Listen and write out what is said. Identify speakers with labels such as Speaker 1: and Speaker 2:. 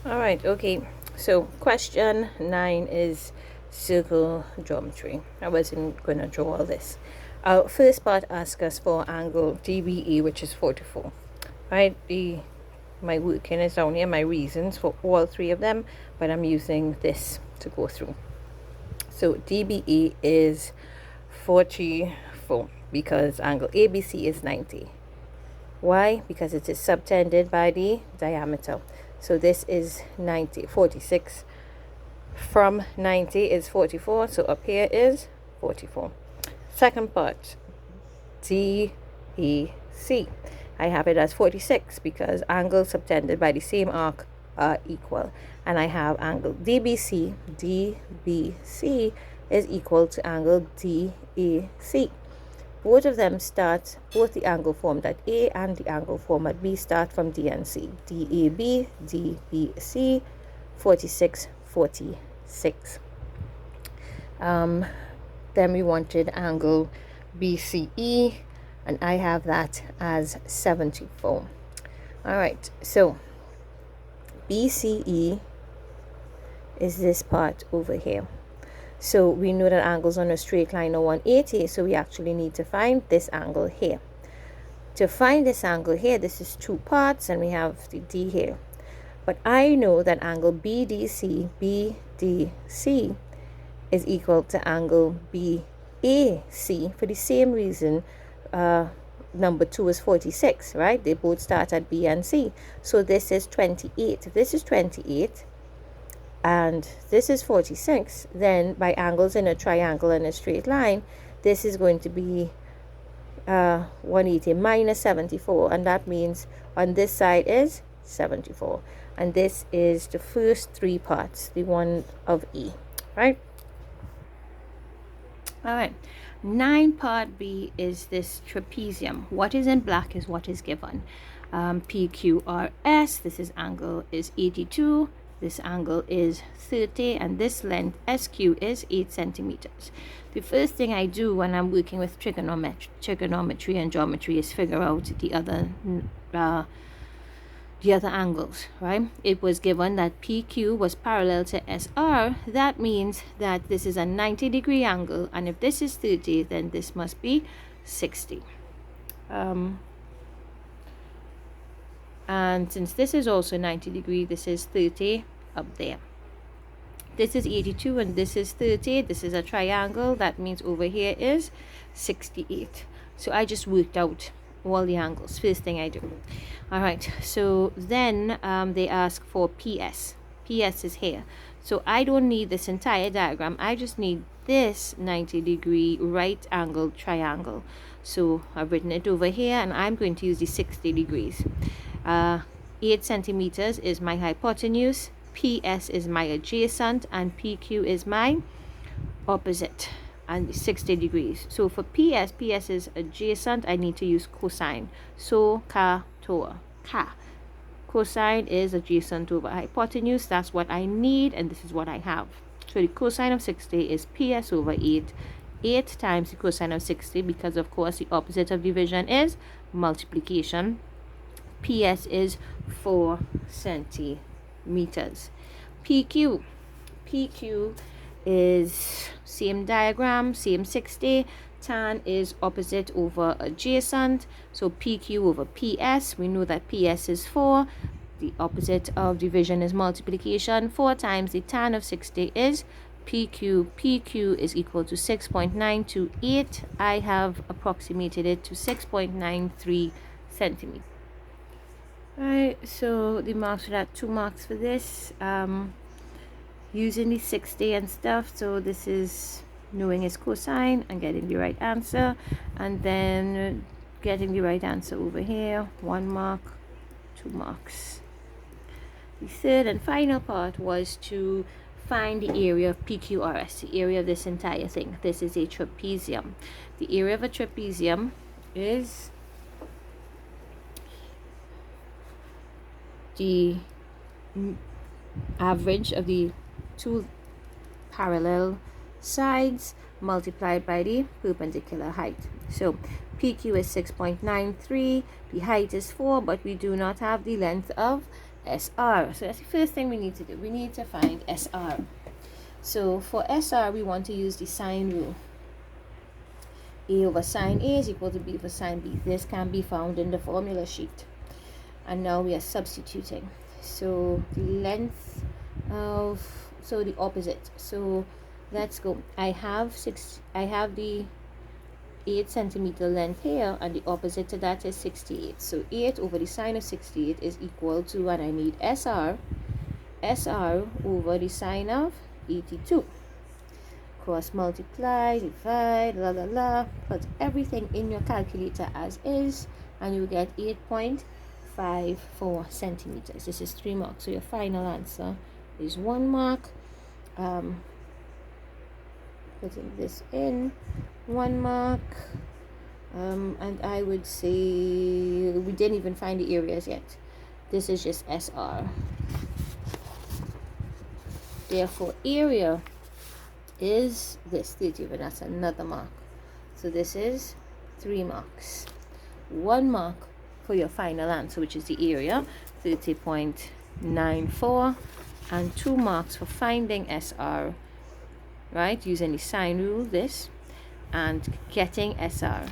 Speaker 1: All right, okay. So question 9 is circle geometry. I wasn't going to draw all this. First part asks us for angle DBE, which is 44. Right, my working is down here, my reasons for all three of them, but I'm using this to go through. So DBE is 44 because angle ABC is 90. Why? Because it is subtended by the diameter. So this is 90, 46 from 90 is 44. So up here is 44. Second part, DEC. I have it as 46 because angles subtended by the same arc are equal. And I have angle DBC. DBC is equal to angle DAC. Both of them start, both the angle formed at A and the angle formed at B start from D and C. DAB, DBC, 46, 46. Then we wanted angle BCE, and I have that as 74. All right, so BCE is this part over here. So we know that angles on a straight line are 180, so we actually need to find this angle here. To find this angle here, this is two parts, and we have the D here. But I know that angle BDC is equal to angle BAC for the same reason. Number 2 is 46, right? They both start at B and C. So this is 28. If this is 28, and this is 46, then by angles in a triangle and a straight line, this is going to be 180 minus 74, and that means on this side is 74, and this is the first three parts, the one of E, right? All right, 9 part B is this trapezium. What is in black is what is given. PQRS, this is angle is 82, this angle is 30, and this length SQ is 8 centimeters. The first thing I do when I'm working with trigonometry and geometry is figure out the other angles, right? It was given that PQ was parallel to SR. That means that this is a 90-degree angle, and if this is 30, then this must be 60. And since this is also 90 degree, this is 30 up there. This is 82 and this is 30. This is a triangle. That means over here is 68. So I just worked out all the angles. First thing I do. All right. So then they ask for PS. PS is here. So I don't need this entire diagram. I just need this 90-degree right angle triangle. So I've written it over here, and I'm going to use the 60 degrees. 8 centimeters is my hypotenuse, PS is my adjacent, and PQ is my opposite, and 60 degrees. So for PS is adjacent, I need to use cosine. So ka to ka. Cosine is adjacent over hypotenuse. That's what I need, and this is what I have. So the cosine of 60 is PS over 8. 8 times the cosine of 60, because of course the opposite of division is multiplication. PS is 4 centimeters. PQ is same diagram, same 60. Tan is opposite over adjacent. So PQ over PS. We know that PS is 4. The opposite of division is multiplication. 4 times the tan of 60 is PQ. PQ is equal to 6.928. I have approximated it to 6.93 centimeters. Right, so the marks for that, 2 marks for this. Using the 60 and stuff, so this is knowing its cosine and getting the right answer, and then getting the right answer over here. 1 mark, 2 marks. The third and final part was to find the area of PQRS, the area of this entire thing. This is a trapezium. The area of a trapezium is the average of the 2 parallel sides multiplied by the perpendicular height. So PQ is 6.93, the height is 4, but we do not have the length of SR. So that's the first thing we need to do. We need to find SR. So for SR, we want to use the sine rule. A over sine A is equal to B over sine B. This can be found in the formula sheet. And now we are substituting. So the length of, so the opposite. So let's go. I have the 8 centimeter length here, and the opposite to that is 68. So 8 over the sine of 68 is equal to, and I need SR over the sine of 82. Cross multiply, divide, put everything in your calculator as is, and you get 8.54 centimeters. This is 3 marks. So your final answer is 1 mark. Putting this in, 1 mark. And I would say we didn't even find the areas yet. This is just SR. Therefore, area is this 30, and that's another mark. So this is 3 marks. 1 mark for your final answer, which is the area, 30.94, and 2 marks for finding SR, right, using the sine rule, this, and getting SR.